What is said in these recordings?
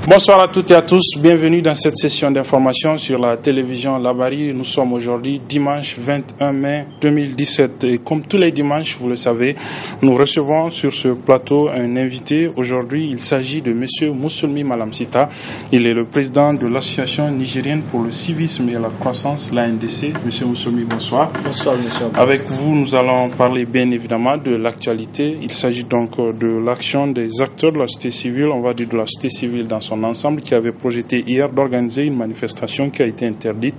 Bonsoir à toutes et à tous, bienvenue dans cette session d'information sur la télévision Labari. Nous sommes aujourd'hui dimanche 21 mai 2017 et comme tous les dimanches, vous le savez, nous recevons sur ce plateau un invité. Aujourd'hui, il s'agit de M. Moussoulmi Malamsita. Il est le président de l'Association nigérienne pour le civisme et la croissance, l'ANDC. M. Moussoulmi, bonsoir. Bonsoir, monsieur. Avec vous, nous allons parler bien évidemment de l'actualité. Il s'agit donc de l'action des acteurs de la société civile, on va dire de la société civile dans son ensemble, qui avait projeté hier d'organiser une manifestation qui a été interdite,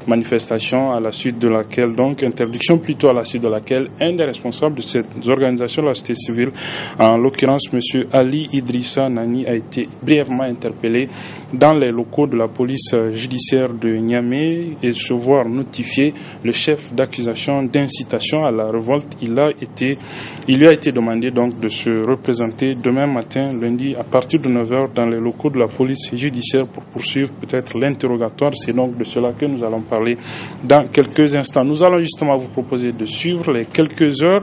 manifestation à la suite de laquelle, donc interdiction plutôt à la suite de laquelle un des responsables de cette organisation de la société civile, en l'occurrence M. Ali Idrissa Nani, a été brièvement interpellé dans les locaux de la police judiciaire de Niamey et se voir notifier le chef d'accusation d'incitation à la révolte. Il lui a été demandé donc de se représenter demain matin, lundi, à partir de 9h dans les locaux de la police judiciaire pour poursuivre peut-être l'interrogatoire. C'est donc de cela que nous allons parler dans quelques instants. Nous allons justement vous proposer de suivre les quelques heures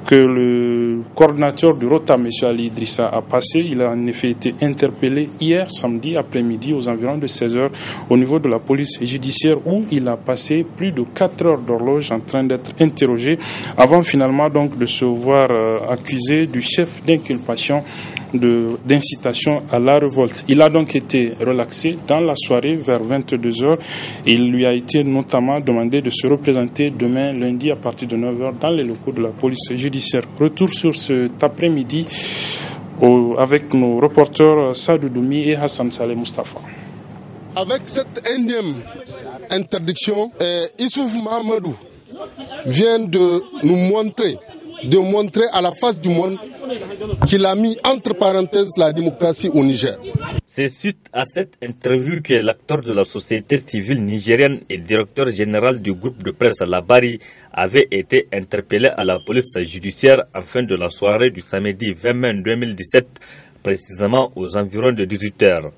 que le coordinateur du ROTA, M. Ali Idrissa, a passé. Il a en effet été interpellé hier samedi après-midi aux environs de 16h au niveau de la police judiciaire où il a passé plus de 4 heures d'horloge en train d'être interrogé avant finalement donc de se voir accusé du chef d'inculpation d'incitation à la révolte. Il a donc été relaxé dans la soirée vers 22h. Il lui a été notamment demandé de se représenter demain lundi à partir de 9h dans les locaux de la police judiciaire. Retour sur cet après-midi avec nos reporters Sadou Doumi et Hassan Saleh Mustafa. Avec cette énième interdiction, Issouf Mahamadou vient de nous montrer à la face du monde qu'il a mis entre parenthèses la démocratie au Niger. C'est suite à cette interview que l'acteur de la société civile nigérienne et directeur général du groupe de presse Labari avait été interpellé à la police judiciaire en fin de la soirée du samedi 20 mai 2017, précisément aux environs de 18h.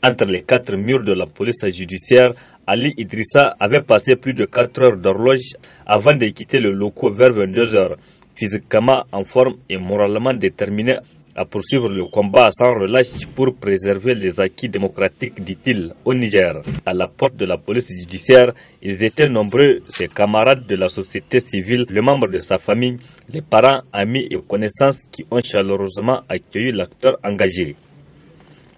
Entre les 4 murs de la police judiciaire, Ali Idrissa avait passé plus de 4 heures d'horloge avant de quitter le local vers 22h. Physiquement en forme et moralement déterminé à poursuivre le combat sans relâche pour préserver les acquis démocratiques, dit-il, au Niger. À la porte de la police judiciaire, ils étaient nombreux, ses camarades de la société civile, les membres de sa famille, les parents, amis et connaissances qui ont chaleureusement accueilli l'acteur engagé.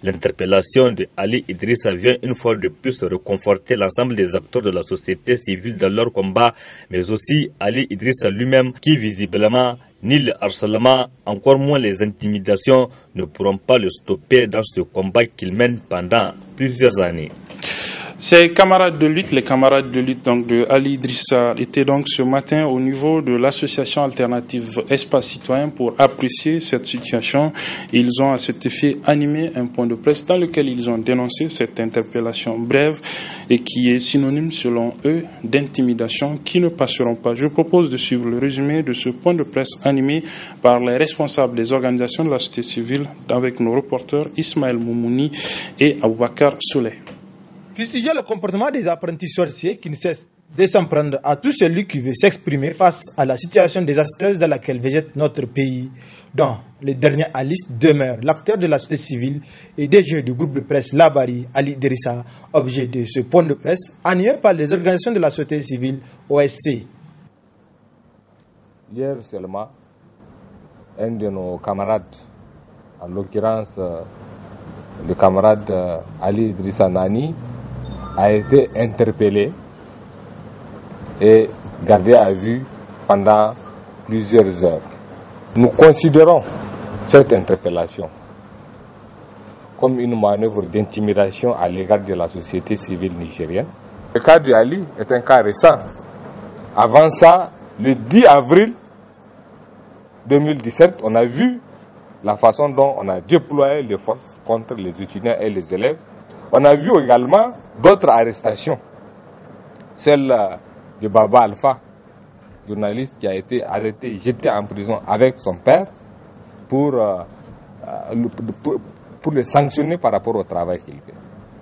L'interpellation de Ali Idrissa vient une fois de plus reconforter l'ensemble des acteurs de la société civile dans leur combat, mais aussi Ali Idrissa lui-même qui visiblement ni le harcèlement, encore moins les intimidations ne pourront pas le stopper dans ce combat qu'il mène pendant plusieurs années. Ses camarades de lutte, les camarades de lutte donc de Ali Idrissa étaient donc ce matin au niveau de l'association alternative Espace Citoyen pour apprécier cette situation. Ils ont à cet effet animé un point de presse dans lequel ils ont dénoncé cette interpellation brève et qui est synonyme selon eux d'intimidation qui ne passeront pas. Je propose de suivre le résumé de ce point de presse animé par les responsables des organisations de la société civile avec nos reporters Ismaël Moumouni et Aboubakar Souley. Fustiger le comportement des apprentis sorciers qui ne cessent de s'en prendre à tout celui qui veut s'exprimer face à la situation désastreuse dans laquelle végète notre pays. Dans les derniers à liste demeure l'acteur de la société civile et DG du groupe de presse Labari, Ali Idrissa, objet de ce point de presse animé par les organisations de la société civile OSC. Hier seulement, un de nos camarades, en l'occurrence le camarade Ali Idrissa Nani, a été interpellé et gardé à vue pendant plusieurs heures. Nous considérons cette interpellation comme une manœuvre d'intimidation à l'égard de la société civile nigérienne. Le cas de Ali est un cas récent. Avant ça, le 10 avril 2017, on a vu la façon dont on a déployé les forces contre les étudiants et les élèves. On a vu également d'autres arrestations. Celle de Baba Alpha, journaliste qui a été arrêté, jeté en prison avec son père pour le sanctionner par rapport au travail qu'il fait.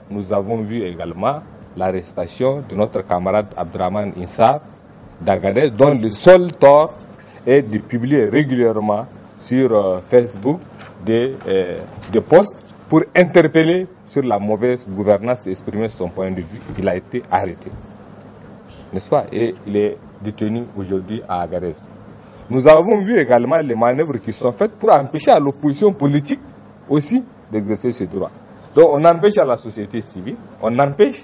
Nous avons vu également l'arrestation de notre camarade Abdraman Insar d'Agadez, dont le seul tort est de publier régulièrement sur Facebook des posts pour interpeller sur la mauvaise gouvernance et exprimer son point de vue. Il a été arrêté, n'est-ce pas? Et il est détenu aujourd'hui à Agadez. Nous avons vu également les manœuvres qui sont faites pour empêcher à l'opposition politique aussi d'exercer ses droits. Donc on empêche à la société civile, on empêche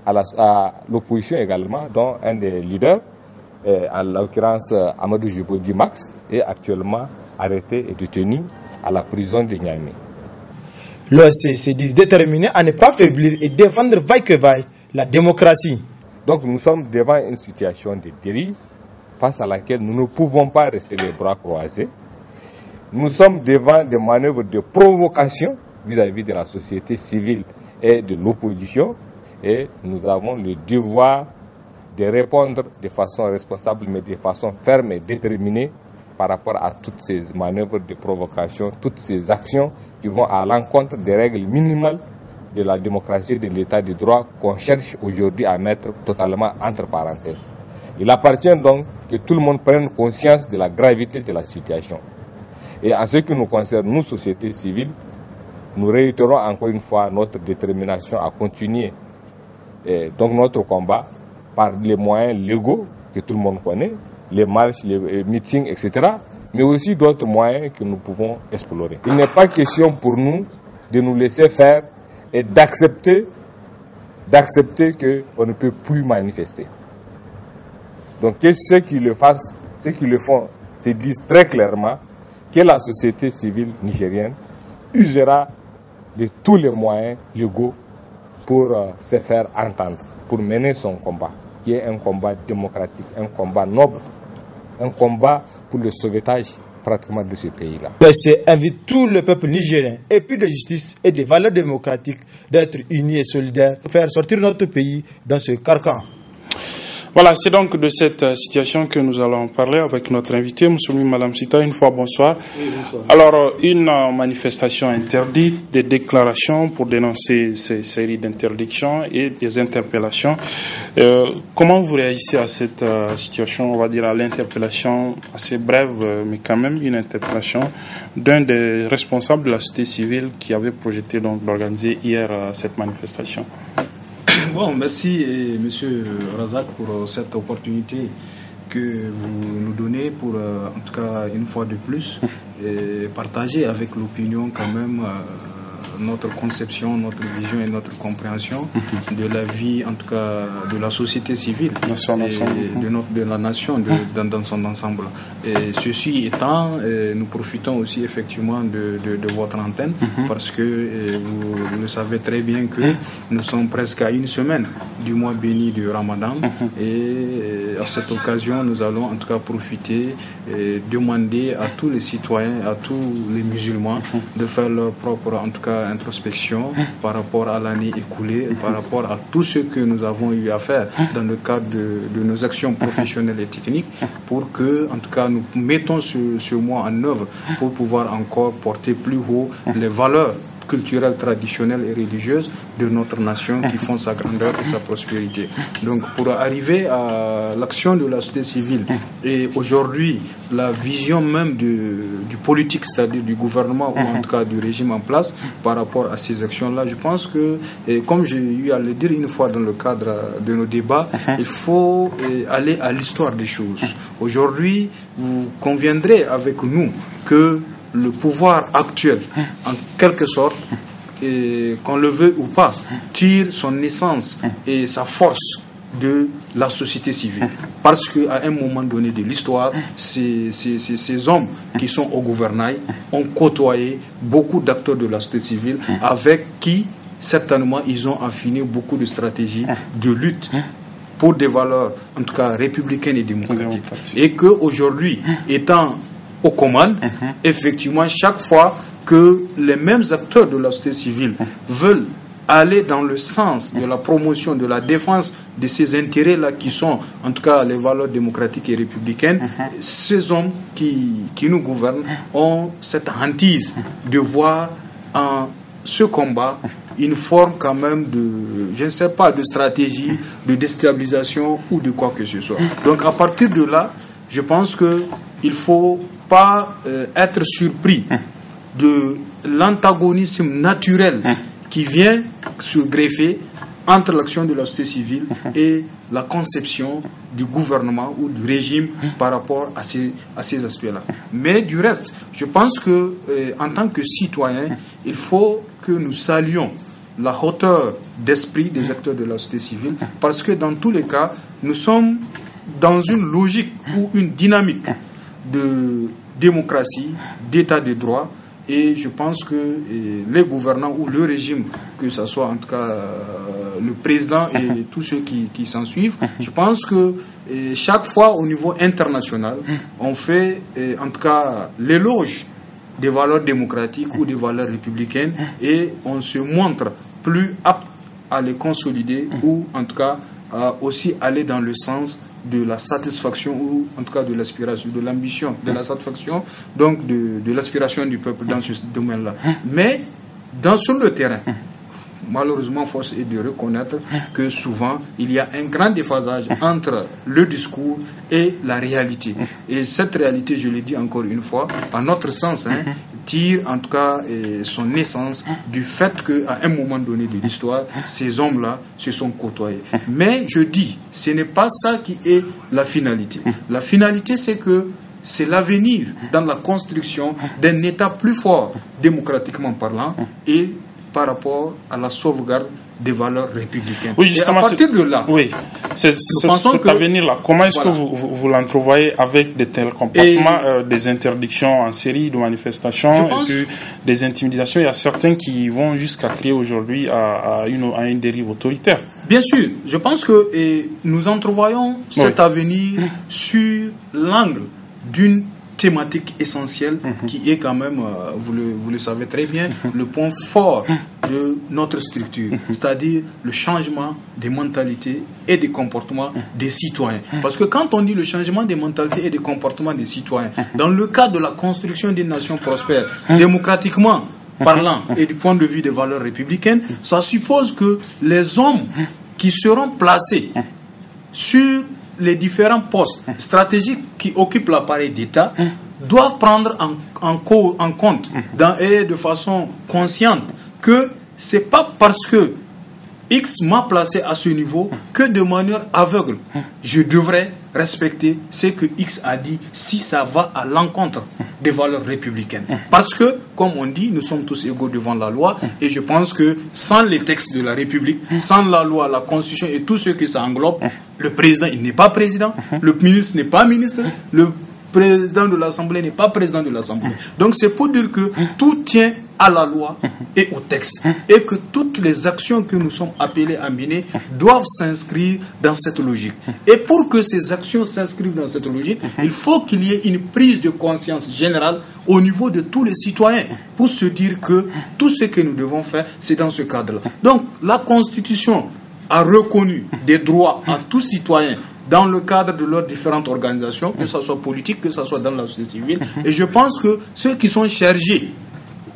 à l'opposition également, dont un des leaders, en l'occurrence Amadou Djibril Max, est actuellement arrêté et détenu à la prison de Niamey. L'OSC se dit déterminé à ne pas faiblir et défendre vaille que vaille la démocratie. Donc nous sommes devant une situation de dérive face à laquelle nous ne pouvons pas rester les bras croisés. Nous sommes devant des manœuvres de provocation vis-à-vis de la société civile et de l'opposition, et nous avons le devoir de répondre de façon responsable, mais de façon ferme et déterminée par rapport à toutes ces manœuvres de provocation, toutes ces actions qui vont à l'encontre des règles minimales de la démocratie et de l'état de droit qu'on cherche aujourd'hui à mettre totalement entre parenthèses. Il appartient donc que tout le monde prenne conscience de la gravité de la situation. Et en ce qui nous concerne, nous, société civile, nous réitérons encore une fois notre détermination à continuer donc notre combat par les moyens légaux que tout le monde connaît, les marches, les meetings, etc., mais aussi d'autres moyens que nous pouvons explorer. Il n'est pas question pour nous de nous laisser faire et d'accepter qu'on ne peut plus manifester. Donc que ceux qui le font, se disent très clairement que la société civile nigérienne usera de tous les moyens légaux pour se faire entendre, pour mener son combat, qui est un combat démocratique, un combat noble, un combat pour le sauvetage pratiquement de ce pays-là. L'OSC invite tout le peuple nigérien, épris de justice et des valeurs démocratiques, d'être unis et solidaires pour faire sortir notre pays dans ce carcan. Voilà, c'est donc de cette situation que nous allons parler avec notre invité, M. Madame Sita. Une fois, bonsoir. Oui, bonsoir. Alors, une manifestation interdite, des déclarations pour dénoncer ces séries d'interdictions et des interpellations. Comment vous réagissez à cette situation, on va dire à l'interpellation assez brève, mais quand même une interpellation d'un des responsables de la société civile qui avait projeté donc d'organiser hier cette manifestation? Bon, merci Monsieur Razak pour cette opportunité que vous nous donnez pour, en tout cas, une fois de plus, partager avec l'opinion quand même notre conception, notre vision et notre compréhension de la vie, en tout cas, de la société civile et de la nation dans son ensemble. Et ceci étant, nous profitons aussi effectivement de votre antenne parce que vous le savez très bien que nous sommes presque à une semaine du mois béni du Ramadan et à cette occasion, nous allons en tout cas profiter et demander à tous les citoyens, à tous les musulmans de faire leur propre, en tout cas, introspection par rapport à l'année écoulée, par rapport à tout ce que nous avons eu à faire dans le cadre de nos actions professionnelles et techniques pour que, en tout cas, nous mettons ce mois en œuvre pour pouvoir encore porter plus haut les valeurs culturelles, traditionnelles et religieuses de notre nation qui font sa grandeur et sa prospérité. Donc pour arriver à l'action de la société civile et aujourd'hui la vision même du politique, c'est-à-dire du gouvernement ou en tout cas du régime en place par rapport à ces actions-là, je pense que, comme j'ai eu à le dire une fois dans le cadre de nos débats, il faut aller à l'histoire des choses. Aujourd'hui, vous conviendrez avec nous que le pouvoir actuel, en quelque sorte, qu'on le veuille ou pas, tire son essence et sa force de la société civile. Parce qu'à un moment donné de l'histoire, ces hommes qui sont au gouvernail ont côtoyé beaucoup d'acteurs de la société civile avec qui, certainement, ils ont affiné beaucoup de stratégies de lutte pour des valeurs, en tout cas républicaines et démocratiques. Et qu'aujourd'hui, étant aux commandes, effectivement, chaque fois que les mêmes acteurs de la société civile veulent aller dans le sens de la promotion, de la défense de ces intérêts-là qui sont, en tout cas, les valeurs démocratiques et républicaines, ces hommes qui nous gouvernent ont cette hantise de voir en ce combat une forme quand même de, je ne sais pas, de stratégie, de déstabilisation ou de quoi que ce soit. Donc à partir de là, je pense qu'il faut pas être surpris de l'antagonisme naturel qui vient se greffer entre l'action de la société civile et la conception du gouvernement ou du régime par rapport à ces aspects-là. Mais du reste, je pense que en tant que citoyen, il faut que nous saluions la hauteur d'esprit des acteurs de la société civile, parce que dans tous les cas, nous sommes dans une logique ou une dynamique de démocratie, d'état de droit, et je pense que les gouvernants ou le régime, que ce soit en tout cas le président et tous ceux qui s'en suivent, je pense que chaque fois au niveau international, on fait en tout cas l'éloge des valeurs démocratiques ou des valeurs républicaines, et on se montre plus apte à les consolider ou en tout cas aussi aller dans le sens de la satisfaction ou en tout cas de l'aspiration, de l'ambition, de la satisfaction, donc de l'aspiration du peuple dans ce domaine-là. Mais sur le terrain, malheureusement, force est de reconnaître que souvent, il y a un grand déphasage entre le discours et la réalité. Et cette réalité, je le dis encore une fois, à notre sens, tire en tout cas son essence du fait qu'à un moment donné de l'histoire, ces hommes-là se sont côtoyés. Mais je dis, ce n'est pas ça qui est la finalité. La finalité, c'est que c'est l'avenir dans la construction d'un État plus fort, démocratiquement parlant, et par rapport à la sauvegarde des valeurs républicaines. Oui, justement, et à partir de là, oui, cet avenir-là, comment est-ce que vous l'entrevoyez avec de tels comportements, des interdictions en série de manifestations et puis des intimidations? Il y a certains qui vont jusqu'à crier aujourd'hui à une dérive autoritaire. Bien sûr, je pense que nous entrevoyons cet avenir sur l'angle d'une thématique essentielle qui est quand même, vous le savez très bien, le point fort de notre structure, c'est-à-dire le changement des mentalités et des comportements des citoyens. Parce que quand on dit le changement des mentalités et des comportements des citoyens, dans le cadre de la construction d'une nation prospère, démocratiquement parlant et du point de vue des valeurs républicaines, ça suppose que les hommes qui seront placés sur les différents postes stratégiques qui occupent l'appareil d'État doivent prendre en compte et de façon consciente que c'est pas parce que X m'a placé à ce niveau que de manière aveugle je devrais respecter ce que X a dit si ça va à l'encontre des valeurs républicaines. Parce que, comme on dit, nous sommes tous égaux devant la loi, et je pense que sans les textes de la République, sans la loi, la Constitution et tout ce que ça englobe, le président, il n'est pas président, le ministre n'est pas ministre, le président de l'Assemblée n'est pas président de l'Assemblée. Donc c'est pour dire que tout tient à la loi et au texte, et que toutes les actions que nous sommes appelés à mener doivent s'inscrire dans cette logique. Et pour que ces actions s'inscrivent dans cette logique, il faut qu'il y ait une prise de conscience générale au niveau de tous les citoyens pour se dire que tout ce que nous devons faire, c'est dans ce cadre-là. Donc la Constitution a reconnu des droits à tous citoyens dans le cadre de leurs différentes organisations, que ce soit politique, que ce soit dans la société civile. Et je pense que ceux qui sont chargés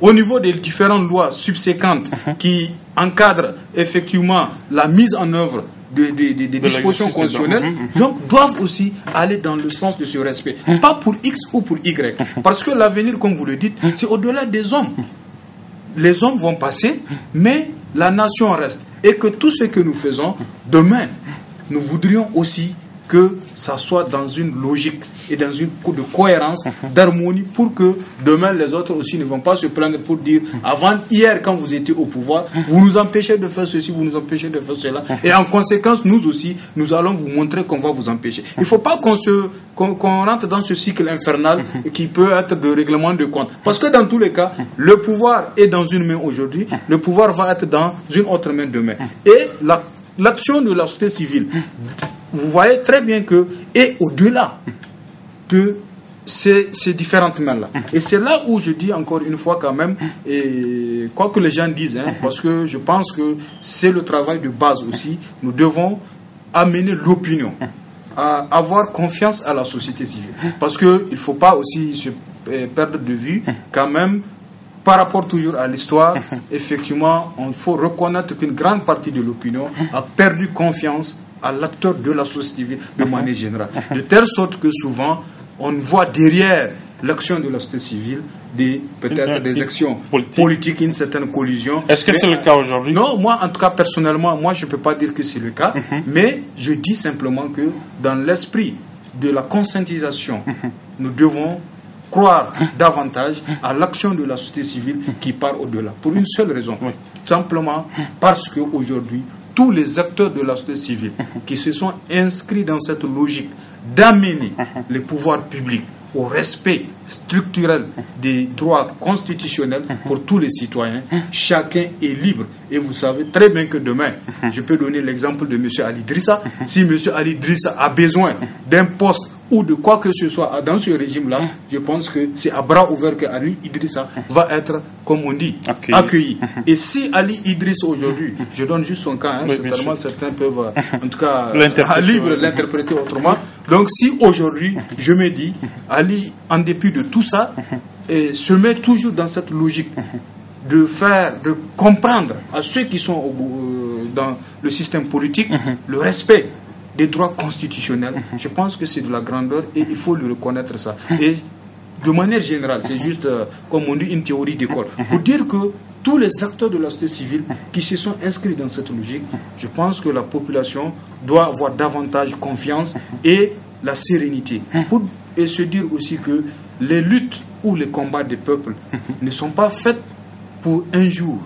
au niveau des différentes lois subséquentes qui encadrent effectivement la mise en œuvre des dispositions constitutionnelles, donc, doivent aussi aller dans le sens de ce respect. Pas pour X ou pour Y. Parce que l'avenir, comme vous le dites, c'est au-delà des hommes. Les hommes vont passer, mais la nation reste. Et que tout ce que nous faisons, demain, nous voudrions aussi que ça soit dans une logique et dans une de cohérence, d'harmonie, pour que demain les autres aussi ne vont pas se plaindre pour dire avant hier quand vous étiez au pouvoir, vous nous empêchez de faire ceci, vous nous empêchez de faire cela, et en conséquence nous aussi nous allons vous montrer qu'on va vous empêcher. Il ne faut pas qu'on rentre dans ce cycle infernal qui peut être de règlement de compte, parce que dans tous les cas le pouvoir est dans une main aujourd'hui, le pouvoir va être dans une autre main demain, et l'action de la société civile, vous voyez très bien que est au-delà de ces différentes mains-là. Et c'est là où je dis encore une fois quand même, et quoi que les gens disent, parce que je pense que c'est le travail de base aussi, nous devons amener l'opinion à avoir confiance à la société civile. Parce qu'il ne faut pas aussi se perdre de vue quand même, par rapport toujours à l'histoire, effectivement, il faut reconnaître qu'une grande partie de l'opinion a perdu confiance à l'acteur de la société civile de manière générale. De telle sorte que souvent, on voit derrière l'action de la société civile, peut-être des actions politiques, une certaine collusion. Est-ce que c'est le cas aujourd'hui? Non, moi, en tout cas, personnellement, moi, je ne peux pas dire que c'est le cas, mais je dis simplement que dans l'esprit de la conscientisation, nous devons croire davantage à l'action de la société civile qui part au-delà. Pour une seule raison, simplement parce qu'aujourd'hui, tous les acteurs de la société civile qui se sont inscrits dans cette logique d'amener les pouvoirs publics au respect structurel des droits constitutionnels pour tous les citoyens, chacun est libre. Et vous savez très bien que demain, je peux donner l'exemple de M. Ali Idrissa. Si M. Ali Idrissa a besoin d'un poste ou de quoi que ce soit dans ce régime-là, je pense que c'est à bras ouverts que Ali Idrissa va être, comme on dit, accueilli. Et si Ali Idrissa aujourd'hui, je donne juste son cas, certainement certains peuvent, en tout cas, l'interpréter autrement. Donc si aujourd'hui, je me dis, Ali, en dépit de tout ça, se met toujours dans cette logique de comprendre à ceux qui sont dans le système politique le respect des droits constitutionnels, je pense que c'est de la grandeur et il faut le reconnaître ça. Et de manière générale, c'est juste, comme on dit, une théorie d'école. Pour dire que tous les acteurs de la société civile qui se sont inscrits dans cette logique, je pense que la population doit avoir davantage confiance et la sérénité. Et se dire aussi que les luttes ou les combats des peuples ne sont pas faits pour un jour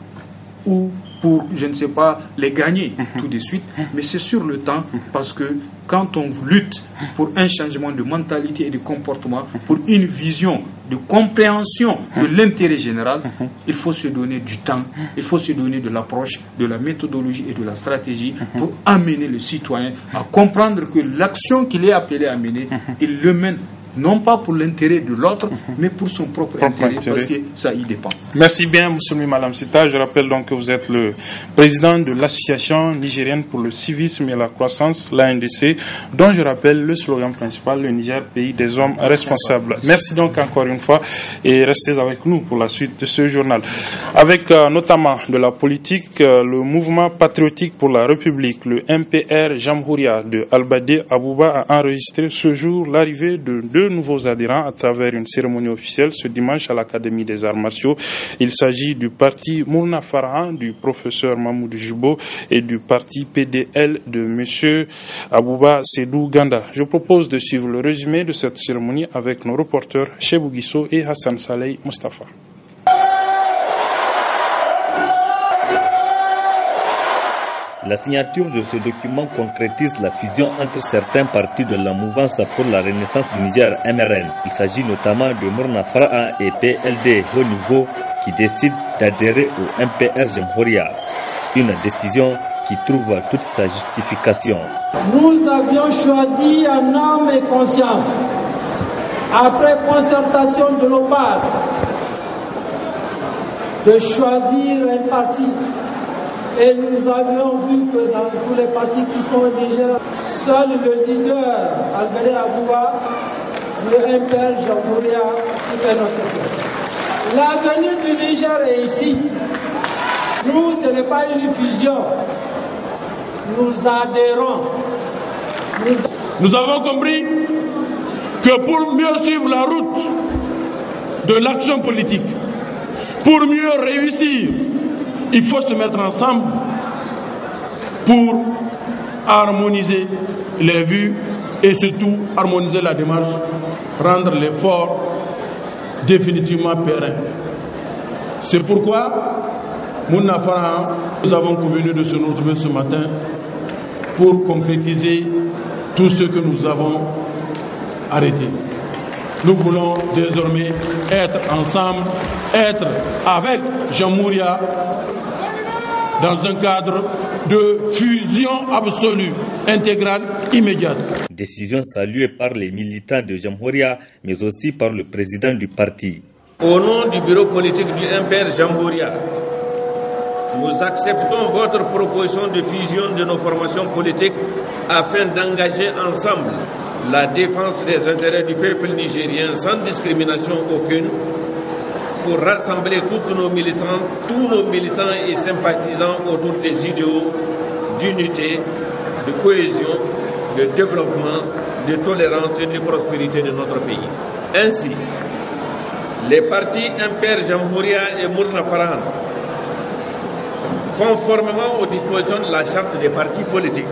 ou pour, je ne sais pas, les gagner tout de suite, mais c'est sur le temps, parce que quand on lutte pour un changement de mentalité et de comportement, pour une vision de compréhension de l'intérêt général, il faut se donner du temps, il faut se donner de l'approche, de la méthodologie et de la stratégie pour amener le citoyen à comprendre que l'action qu'il est appelé à mener, il le mène non pas pour l'intérêt de l'autre, mais pour son propre intérêt, parce que ça y dépend. Merci bien, Moussoumi Malam Sita. Je rappelle donc que vous êtes le président de l'Association nigérienne pour le civisme et la croissance, l'ANDC, dont je rappelle le slogan principal, le Niger, pays des hommes responsables. Merci donc encore une fois et restez avec nous pour la suite de ce journal. Avec notamment de la politique, le mouvement patriotique pour la République, le MPR Jamhouria de Albade Abouba a enregistré ce jour l'arrivée de deux nouveaux adhérents à travers une cérémonie officielle ce dimanche à l'Académie des arts martiaux. Il s'agit du parti Mourna Farhan du professeur Mahmoud Jubo et du parti PDL de M. Abouba Sedou Ganda. Je propose de suivre le résumé de cette cérémonie avec nos reporters Chebou Guisso et Hassan Saleh Mustafa. La signature de ce document concrétise la fusion entre certains partis de la mouvance pour la renaissance du Niger, MRN. Il s'agit notamment de Mourna Farhan et PLD haut niveau qui décident d'adhérer au MPR Jamhouria. Une décision qui trouve toute sa justification. Nous avions choisi en âme et conscience, après concertation de nos bases, de choisir un parti. Et nous avions vu que dans tous les partis qui sont déjà, seul le leader, Albade Abouba, le MPR Jamhouria, qui fait notre chose. L'avenir du Niger est ici. Nous, ce n'est pas une fusion. Nous adhérons. Nous avons compris que pour mieux suivre la route de l'action politique, pour mieux réussir, il faut se mettre ensemble pour harmoniser les vues et surtout harmoniser la démarche, rendre l'effort définitivement périn. C'est pourquoi, Mourna Farhan, nous avons convenu de se retrouver ce matin pour concrétiser tout ce que nous avons arrêté. Nous voulons désormais être ensemble, être avec Jamhouria dans un cadre de fusion absolue, intégrale, immédiate. Décision saluée par les militants de Jamhouria, mais aussi par le président du parti. Au nom du bureau politique du MPR Jamhouria, nous acceptons votre proposition de fusion de nos formations politiques afin d'engager ensemble la défense des intérêts du peuple nigérien sans discrimination aucune, pour rassembler tous nos militants et sympathisants autour des idéaux d'unité, de cohésion, de développement, de tolérance et de prospérité de notre pays. Ainsi, les partis Imper Jamhouria et Mourna Farhan, conformément aux dispositions de la charte des partis politiques,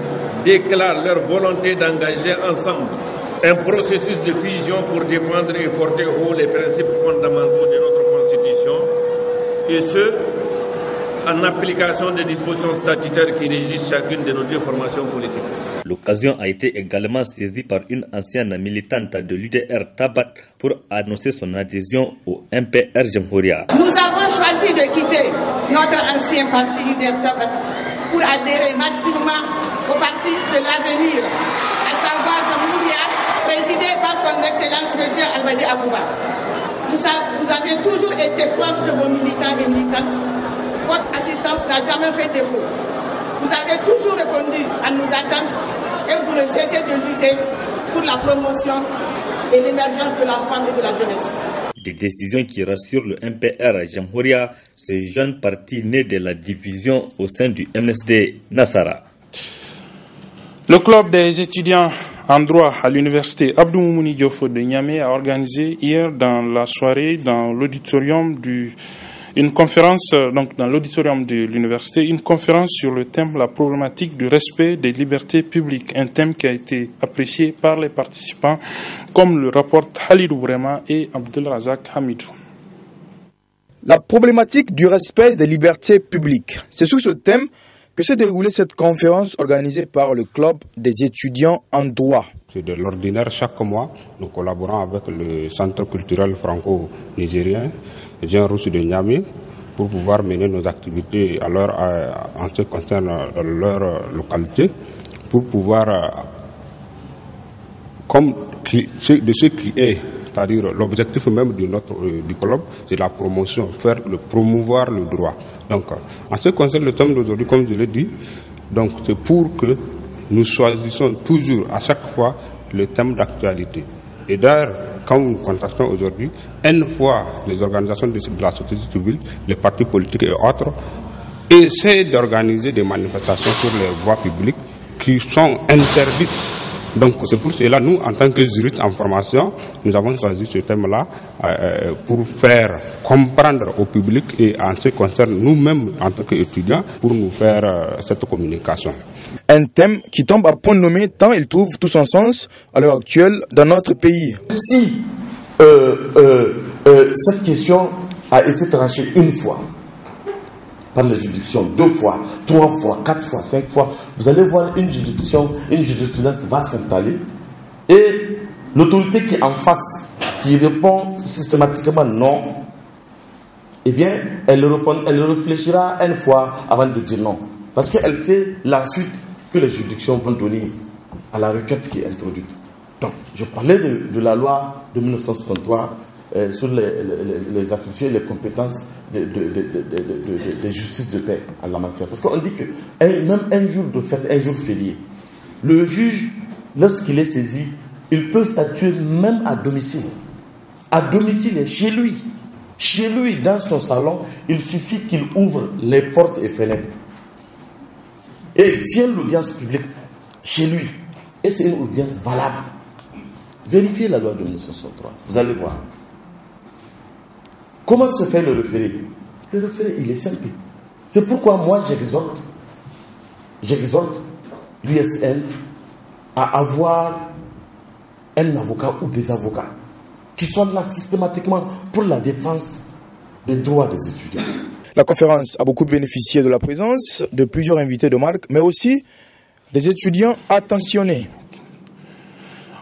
déclarent leur volonté d'engager ensemble un processus de fusion pour défendre et porter haut les principes fondamentaux de notre Constitution, et ce, en application des dispositions statutaires qui régissent chacune de nos deux formations politiques. L'occasion a été également saisie par une ancienne militante de l'UDR Tabat pour annoncer son adhésion au MPR Jamhouria. Nous avons choisi de quitter notre ancien parti UDR Tabat pour adhérer massivement au parti de l'avenir, à savoir Jamhouria, présidé par son Excellence M. Albadi Abouba. Vous avez toujours été proche de vos militants et militantes. Votre assistance n'a jamais fait défaut. Vous avez toujours répondu à nos attentes et vous ne cessez de lutter pour la promotion et l'émergence de la femme et de la jeunesse. Des décisions qui rassurent le MPR Jamhouria, ce jeune parti né de la division au sein du MSD Nassara. Le club des étudiants en droit à l'université Abdou Moumouni Diofo de Niamey a organisé hier dans la soirée dans l'auditorium une conférence dans l'auditorium de l'université, une conférence sur le thème la problématique du respect des libertés publiques, un thème qui a été apprécié par les participants, comme le rapportent Khalid Ourema et Abdel Razak Hamidou. La problématique du respect des libertés publiques. C'est sous ce thème que s'est déroulée cette conférence organisée par le club des étudiants en droit. C'est de l'ordinaire. Chaque mois, nous collaborons avec le Centre culturel franco-nigérien, Jean Rousse de Niamey, pour pouvoir mener nos activités en ce qui concerne leur localité, pour pouvoir, de ce qui est, c'est-à-dire l'objectif même du club, c'est la promotion, promouvoir le droit. Donc, en ce qui concerne le thème d'aujourd'hui, comme je l'ai dit, donc c'est pour que nous choisissons toujours, à chaque fois, le thème d'actualité. Et d'ailleurs, quand nous contactons aujourd'hui, une fois les organisations de la société civile, les partis politiques et autres, essaient d'organiser des manifestations sur les voies publiques qui sont interdites. Donc c'est pour cela, nous, en tant que juristes en formation, nous avons choisi ce thème-là pour faire comprendre au public et en ce qui concerne nous-mêmes en tant qu'étudiants, pour nous faire cette communication. Un thème qui tombe à point nommé tant il trouve tout son sens à l'heure actuelle dans notre pays. Si cette question a été tranchée une fois, par les juridictions, 2 fois, 3 fois, 4 fois, 5 fois, vous allez voir une jurisprudence va s'installer et l'autorité qui est en face, qui répond systématiquement non, eh bien, elle réfléchira une fois avant de dire non. Parce qu'elle sait la suite que les juridictions vont donner à la requête qui est introduite. Donc, je parlais de la loi de 1963 sur les attributions et les compétences de justice de paix en la matière. Parce qu'on dit que même un jour de fête, un jour férié, le juge, lorsqu'il est saisi, il peut statuer même à domicile. À domicile et chez lui. Chez lui, dans son salon, il suffit qu'il ouvre les portes et fenêtres. Et tient l'audience publique chez lui. Et c'est une audience valable. Vérifiez la loi de 1963. Vous allez voir. Comment se fait le référé? Le référé, il est simple. C'est pourquoi moi j'exhorte l'USN à avoir un avocat ou des avocats qui sont là systématiquement pour la défense des droits des étudiants. La conférence a beaucoup bénéficié de la présence de plusieurs invités de marque, mais aussi des étudiants attentionnés.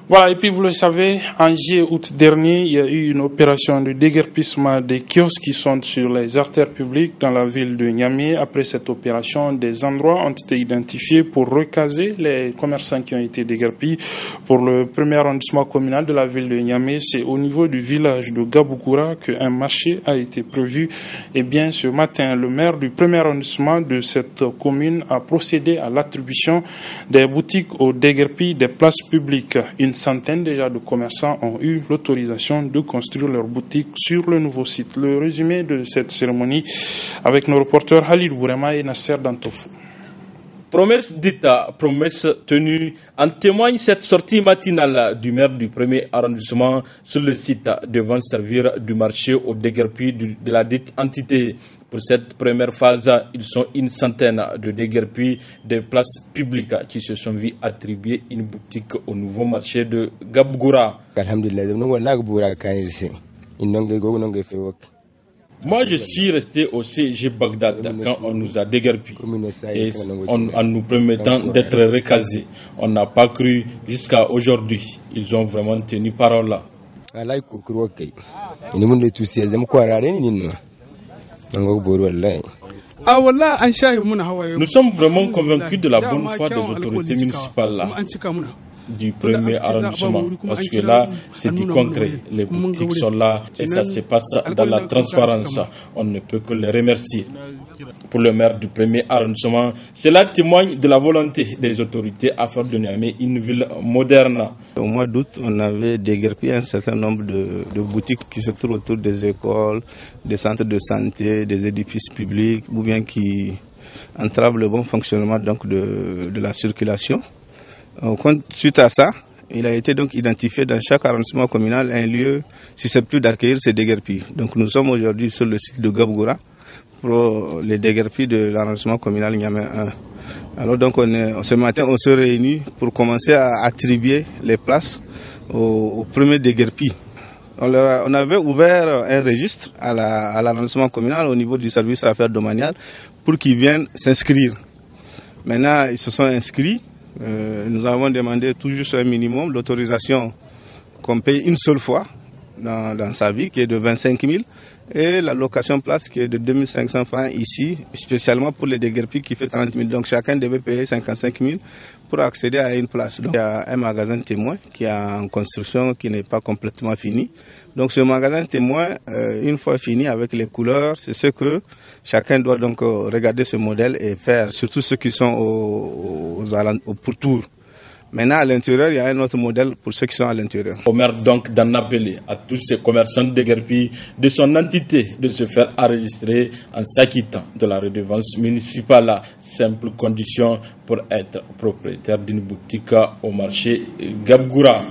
Voilà, et puis vous le savez, en juillet-août dernier, il y a eu une opération de déguerpissement des kiosques qui sont sur les artères publiques dans la ville de Niamey. Après cette opération, des endroits ont été identifiés pour recaser les commerçants qui ont été déguerpis. Pour le premier arrondissement communal de la ville de Niamey, c'est au niveau du village de Gaboukoura qu'un marché a été prévu. Et bien, ce matin, le maire du premier arrondissement de cette commune a procédé à l'attribution des boutiques aux déguerpis des places publiques. Une centaine déjà de commerçants ont eu l'autorisation de construire leurs boutiques sur le nouveau site. Le résumé de cette cérémonie avec nos reporters Khalid Bourema et Nasser Dantofou. Promesse d'État, promesse tenue. En témoigne cette sortie matinale du maire du 1er arrondissement sur le site devant servir du marché au déguerpi de la dite entité. Pour cette première phase, ils sont une centaine de déguerpis des places publiques qui se sont vus attribuer une boutique au nouveau marché de Gabgoura. Moi, je suis resté au CG Bagdad quand on nous a déguerpis et en nous promettant d'être recasés. On n'a pas cru jusqu'à aujourd'hui. Ils ont vraiment tenu parole là. Nous sommes vraiment convaincus de la bonne foi des autorités municipales là, du 1er arrondissement, parce que là, c'est du concret. Les boutiques sont là et ça se passe dans la transparence. On ne peut que les remercier. Pour le maire du 1er arrondissement, cela témoigne de la volonté des autorités à faire de Niamey une ville moderne. Au mois d'août, on avait déguerpi un certain nombre de boutiques qui se trouvent autour des écoles, des centres de santé, des édifices publics, ou bien qui entravent le bon fonctionnement donc de la circulation. Suite à ça, il a été donc identifié dans chaque arrondissement communal un lieu susceptible d'accueillir ces déguerpis. Donc nous sommes aujourd'hui sur le site de Gabgoura pour les déguerpis de l'arrondissement communal Niamey 1. Alors donc ce matin on se réunit pour commencer à attribuer les places aux premiers déguerpis. On avait ouvert un registre à l'arrondissement communal au niveau du service affaires domaniales pour qu'ils viennent s'inscrire. Maintenant ils se sont inscrits. Nous avons demandé tout juste un minimum, l'autorisation qu'on paye une seule fois dans sa vie, qui est de 25 000, et la location place qui est de 2500 francs ici, spécialement pour les déguerpis qui fait 30 000. Donc chacun devait payer 55 000 pour accéder à une place. Donc, il y a un magasin témoin qui est en construction, qui n'est pas complètement fini. Donc ce magasin témoin, une fois fini avec les couleurs, c'est ce que chacun doit donc regarder ce modèle et faire, surtout ceux qui sont au pourtour. Maintenant, à l'intérieur, il y a un autre modèle pour ceux qui sont à l'intérieur. Au maire donc d'en appeler à tous ces commerçants déguerpis de son entité de se faire enregistrer en s'acquittant de la redevance municipale, simple condition pour être propriétaire d'une boutique au marché Gabgoura.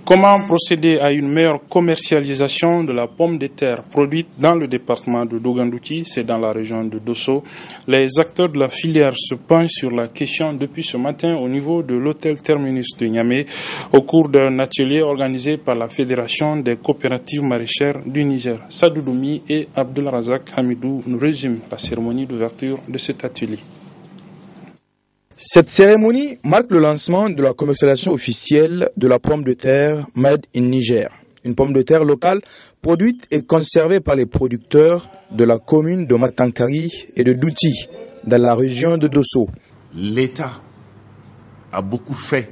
Comment procéder à une meilleure commercialisation de la pomme de terre produite dans le département de Dogandouki, c'est dans la région de Dosso. Les acteurs de la filière se penchent sur la question depuis ce matin au niveau de l'hôtel Terminus de Niamey au cours d'un atelier organisé par la Fédération des coopératives maraîchères du Niger. Sadou Doumi et Abdelrazak Hamidou nous résument la cérémonie d'ouverture de cet atelier. Cette cérémonie marque le lancement de la commercialisation officielle de la pomme de terre Made in Niger. Une pomme de terre locale produite et conservée par les producteurs de la commune de Matankari et de Douti, dans la région de Dosso. L'État a beaucoup fait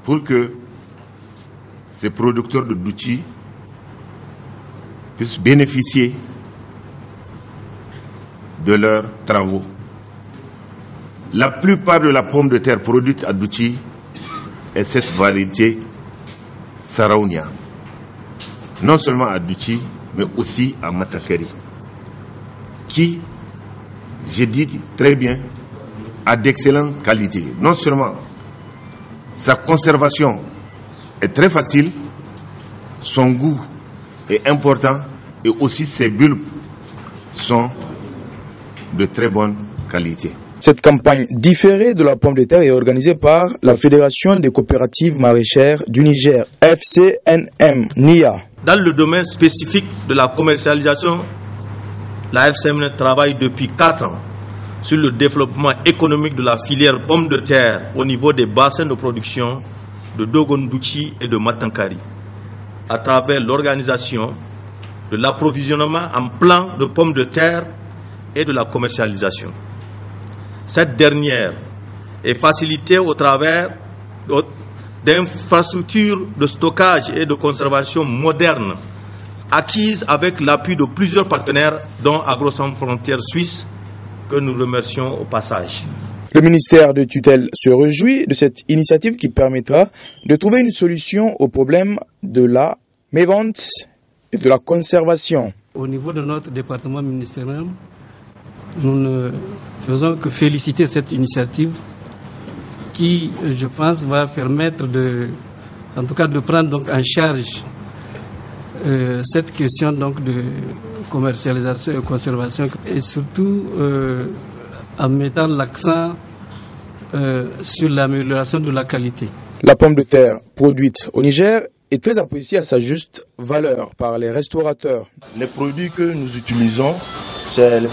pour que ces producteurs de Douti puissent bénéficier de leurs travaux. La plupart de la pomme de terre produite à Douti est cette variété Saraounia. Non seulement à Douti, mais aussi à Matankari. Qui, j'ai dit très bien, a d'excellentes qualités. Non seulement sa conservation est très facile, son goût est important et aussi ses bulbes sont de très bonne qualité. Cette campagne différée de la pomme de terre est organisée par la Fédération des coopératives maraîchères du Niger, FCNM, NIA. Dans le domaine spécifique de la commercialisation, la FCNM travaille depuis 4 ans sur le développement économique de la filière pomme de terre au niveau des bassins de production de Dogondouchi et de Matankari, à travers l'organisation de l'approvisionnement en plants de pommes de terre et de la commercialisation. Cette dernière est facilitée au travers d'infrastructures de stockage et de conservation modernes, acquises avec l'appui de plusieurs partenaires, dont AgroSans Frontières Suisse, que nous remercions au passage. Le ministère de tutelle se réjouit de cette initiative qui permettra de trouver une solution au problème de la mévente et de la conservation. Au niveau de notre département ministériel, nous ne faisons que féliciter cette initiative qui, je pense, va permettre de prendre donc en charge cette question donc de commercialisation et conservation, et surtout en mettant l'accent sur l'amélioration de la qualité. La pomme de terre produite au Niger est très appréciée à sa juste valeur par les restaurateurs. Les produits que nous utilisons, c'est les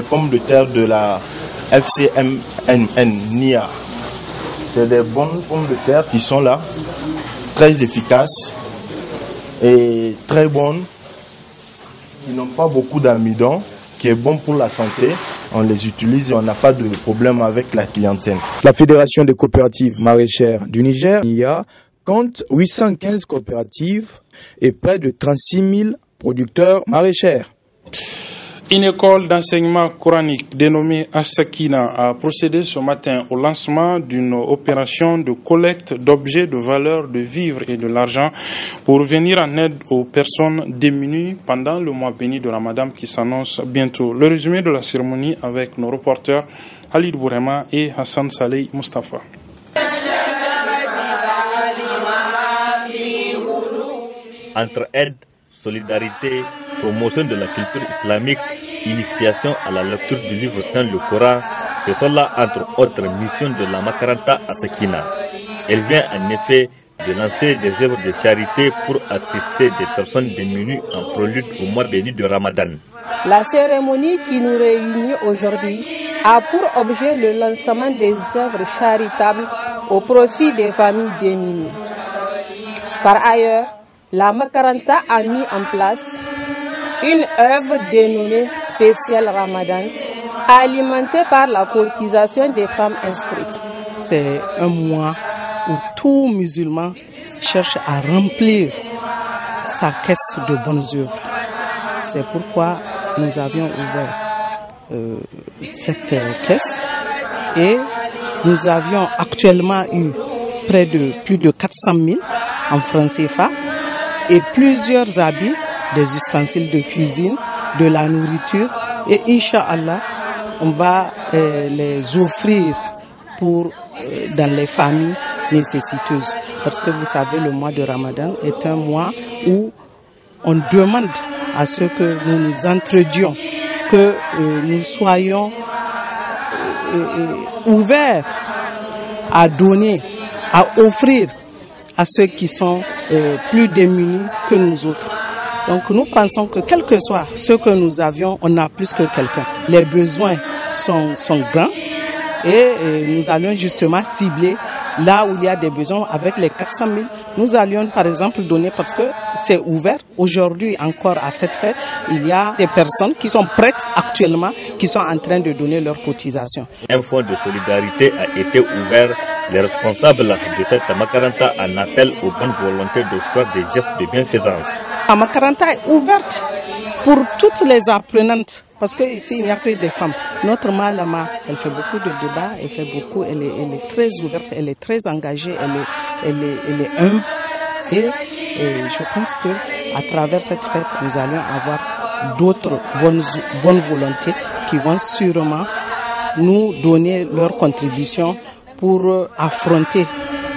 pommes de terre de la FCMNN NIA. C'est des bonnes pommes de terre qui sont là, très efficaces et très bonnes, qui n'ont pas beaucoup d'amidon, qui est bon pour la santé. On les utilise et on n'a pas de problème avec la clientèle. La Fédération des coopératives maraîchères du Niger, NIA, compte 815 coopératives et près de 36 000 producteurs maraîchers. Une école d'enseignement coranique dénommée As-Sakina a procédé ce matin au lancement d'une opération de collecte d'objets de valeur de vivres et de l'argent pour venir en aide aux personnes démunies pendant le mois béni de Ramadan qui s'annonce bientôt. Le résumé de la cérémonie avec nos reporters Halid Bourema et Hassan Saleh Mustafa. Entre aide, solidarité, promotion de la culture islamique, initiation à la lecture du livre saint, le Coran, ce sont là entre autres missions de la Makaranta As-Sakina. Elle vient en effet de lancer des œuvres de charité pour assister des personnes démunies en prélude au mois béni de Ramadan. La cérémonie qui nous réunit aujourd'hui a pour objet le lancement des œuvres charitables au profit des familles démunies. Par ailleurs, la Makaranta a mis en place une œuvre dénommée Spécial Ramadan, alimentée par la cotisation des femmes inscrites. C'est un mois où tout musulman cherche à remplir sa caisse de bonnes œuvres. C'est pourquoi nous avions ouvert cette caisse et nous avions actuellement eu plus de 400 000 en francs CFA et plusieurs habits, des ustensiles de cuisine, de la nourriture, et Inch'Allah, on va les offrir dans les familles nécessiteuses. Parce que vous savez, le mois de Ramadan est un mois où on demande à ce que nous nous entraidions, que nous soyons ouverts à donner, à offrir à ceux qui sont plus démunis que nous autres. Donc nous pensons que quel que soit ce que nous avions, on a plus que quelqu'un. Les besoins sont grands et nous allons justement cibler là où il y a des besoins avec les 400 000. Nous allions par exemple donner, parce que c'est ouvert, aujourd'hui encore à cette fête, il y a des personnes qui sont prêtes actuellement, qui sont en train de donner leur cotisation. Un fonds de solidarité a été ouvert. Les responsables de cette Makaranta en appellent aux bonnes volontés de faire des gestes de bienfaisance. La Makaranta est ouverte pour toutes les apprenantes, parce qu'ici il n'y a que des femmes. Notre malama, elle fait beaucoup de débats, elle est très ouverte, elle est très engagée, elle est humble. Et je pense que à travers cette fête, nous allons avoir d'autres bonnes volontés qui vont sûrement nous donner leur contribution pour affronter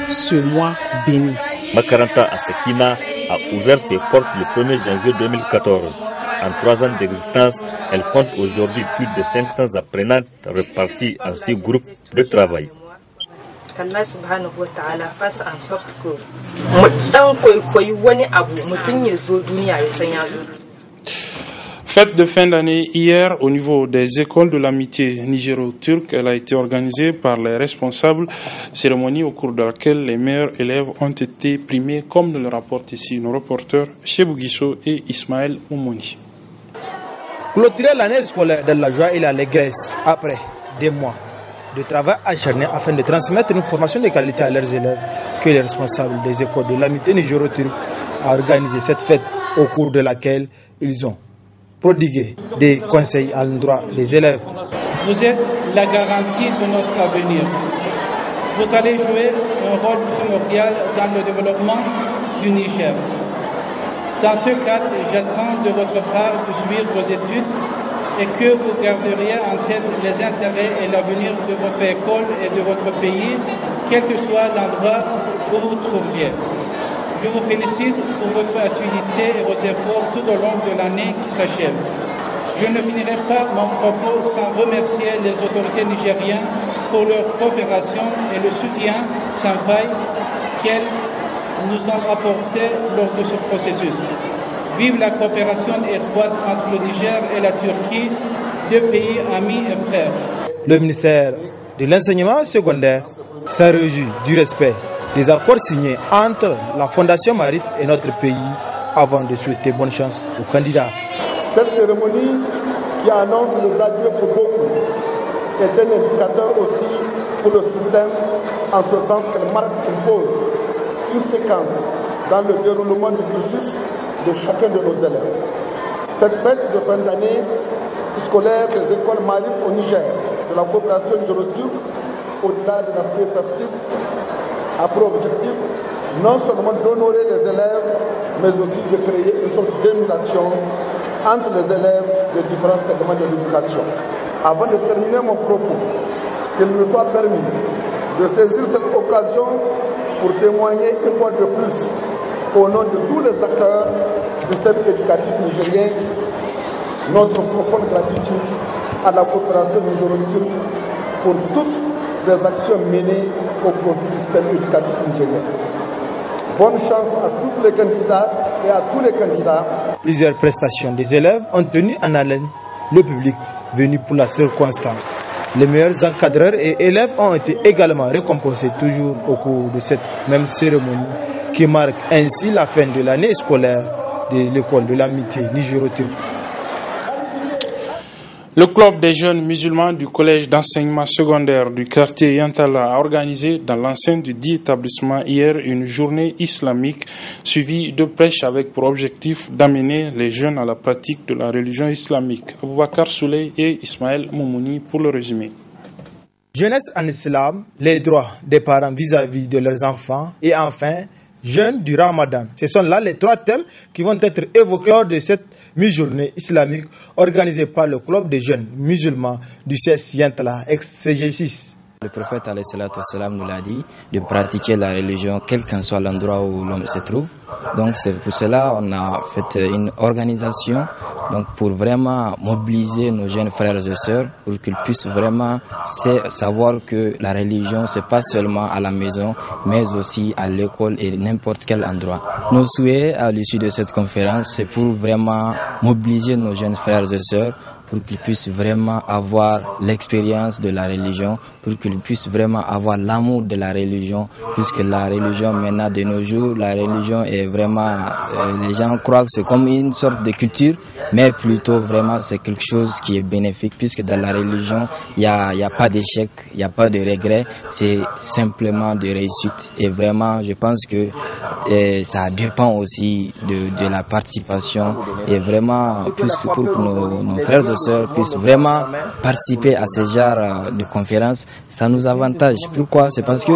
ce mois béni. Makaranta As-Sakina a ouvert ses portes le 1er janvier 2014. En 3 ans d'existence, elle compte aujourd'hui plus de 500 apprenantes repartis en 6 groupes de travail. qu'Allah subhanahu wa ta'ala fasse en sorte que mu dan koyi wani abu mutum ya zo duniya ya san ya zo. Fête de fin d'année hier au niveau des écoles de l'amitié nigéro-turque. Elle a été organisée par les responsables. Cérémonie au cours de laquelle les meilleurs élèves ont été primés, comme nous le rapportent ici nos reporters Chebou Guisso et Ismaël Oumouni. Clôturer l'année scolaire dans la joie et l'allégresse après des mois de travail acharné afin de transmettre une formation de qualité à leurs élèves que les responsables des écoles de l'amitié nigéro-turque a organisé cette fête au cours de laquelle ils ont prodiguer des conseils à l'endroit des élèves. Vous êtes la garantie de notre avenir. Vous allez jouer un rôle primordial dans le développement du Niger. Dans ce cadre, j'attends de votre part de suivre vos études et que vous garderiez en tête les intérêts et l'avenir de votre école et de votre pays, quel que soit l'endroit où vous vous trouveriez. Je vous félicite pour votre assiduité et vos efforts tout au long de l'année qui s'achève. Je ne finirai pas mon propos sans remercier les autorités nigériennes pour leur coopération et le soutien sans faille qu'elles nous ont apporté lors de ce processus. Vive la coopération étroite entre le Niger et la Turquie, deux pays amis et frères. Le ministère de l'enseignement secondaire s'en réjouit du respect des accords signés entre la Fondation Marif et notre pays avant de souhaiter bonne chance aux candidats. Cette cérémonie qui annonce les adieux pour beaucoup est un indicateur aussi pour le système en ce sens qu'elle marque une pause, une séquence dans le déroulement du cursus de chacun de nos élèves. Cette fête de fin d'année scolaire des écoles Marif au Niger, de la coopération nigéro-turque, au-delà de l'aspect festif, a pour objectif non seulement d'honorer les élèves, mais aussi de créer une sorte d'émulation entre les élèves des différents segments de l'éducation. Avant de terminer mon propos, qu'il me soit permis de saisir cette occasion pour témoigner une fois de plus, au nom de tous les acteurs du système éducatif nigérien, notre profonde gratitude à la coopération nigéro-turque pour toutes les actions menées au profit du système éducatif nigérien. Bonne chance à toutes les candidates et à tous les candidats. Plusieurs prestations des élèves ont tenu en haleine le public venu pour la circonstance. Les meilleurs encadreurs et élèves ont été également récompensés toujours au cours de cette même cérémonie qui marque ainsi la fin de l'année scolaire de l'école de l'amitié nigéro-turque. Le club des jeunes musulmans du collège d'enseignement secondaire du quartier Yantala a organisé dans l'enceinte du dit établissement hier une journée islamique suivie de prêches avec pour objectif d'amener les jeunes à la pratique de la religion islamique. Aboubakar Souley et Ismaël Moumouni pour le résumé. Jeunesse en islam, les droits des parents vis-à-vis de leurs enfants et enfin, jeûne du Ramadan. Ce sont là les trois thèmes qui vont être évoqués lors de cette mi-journée islamique organisée par le club des jeunes musulmans du CS Yantala, ex-CG6. Le prophète nous l'a dit, de pratiquer la religion quel qu'en soit l'endroit où l'homme se trouve. Donc c'est pour cela qu'on a fait une organisation donc pour vraiment mobiliser nos jeunes frères et sœurs pour qu'ils puissent vraiment savoir que la religion c'est pas seulement à la maison mais aussi à l'école et n'importe quel endroit. Nos souhaits à l'issue de cette conférence c'est pour vraiment mobiliser nos jeunes frères et sœurs pour qu'ils puissent vraiment avoir l'expérience de la religion, pour qu'ils puissent vraiment avoir l'amour de la religion, puisque la religion maintenant de nos jours, la religion est vraiment, les gens croient que c'est comme une sorte de culture, mais plutôt vraiment c'est quelque chose qui est bénéfique, puisque dans la religion, il n'y a pas d'échec, il n'y a pas de regret, c'est simplement de réussite. Et vraiment, je pense que ça dépend aussi de la participation, et vraiment, puisque pour que nos frères et sœurs puissent vraiment participer à ce genre de conférences, ça nous avantage. Pourquoi? C'est parce que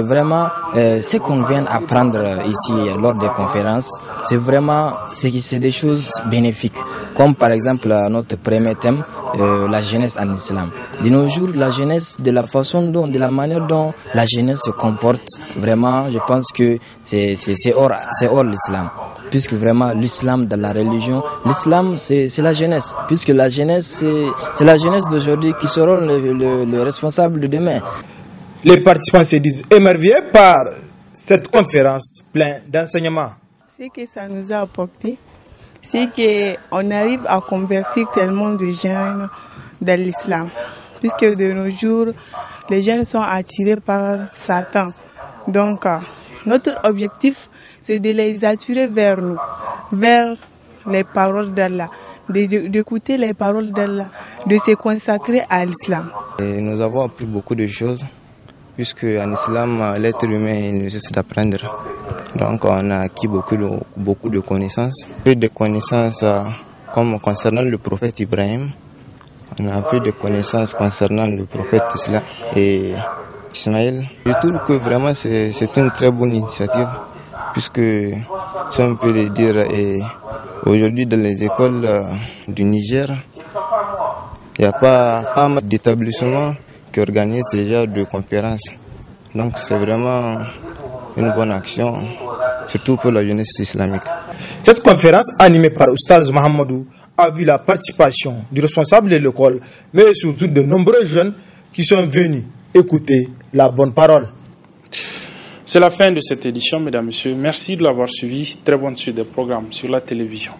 vraiment ce qu'on vient apprendre ici lors des conférences, c'est vraiment c'est des choses bénéfiques. Comme par exemple notre premier thème, la jeunesse en islam. De nos jours, la jeunesse, de la façon dont, de la manière dont la jeunesse se comporte, vraiment, je pense que c'est hors l'islam. Puisque vraiment l'islam dans la religion, l'islam c'est la jeunesse, puisque la jeunesse c'est la jeunesse d'aujourd'hui qui seront le responsable de demain. Les participants se disent émerveillés par cette conférence pleine d'enseignements. Ce que ça nous a apporté, c'est qu'on arrive à convertir tellement de jeunes dans l'islam, puisque de nos jours, les jeunes sont attirés par Satan. Donc, notre objectif, c'est de les attirer vers nous, vers les paroles d'Allah, d'écouter les paroles d'Allah, de se consacrer à l'islam. Nous avons appris beaucoup de choses, puisque en islam, l'être humain ne cesse d'apprendre. Donc on a acquis beaucoup de connaissances. Plus de connaissances comme concernant le prophète Ibrahim. On a plus de connaissances concernant le prophète Ismaël. Je trouve que vraiment c'est une très bonne initiative, puisque, si on peut le dire, aujourd'hui dans les écoles du Niger, Il n'y a pas mal d'établissements qui organisent ce genre de conférences. Donc c'est vraiment une bonne action, surtout pour la jeunesse islamique. Cette conférence animée par Oustaz Mahamadou a vu la participation du responsable de l'école, mais surtout de nombreux jeunes qui sont venus écouter la bonne parole. C'est la fin de cette édition, mesdames et messieurs. Merci de l'avoir suivi. Très bonne suite des programmes sur la télévision.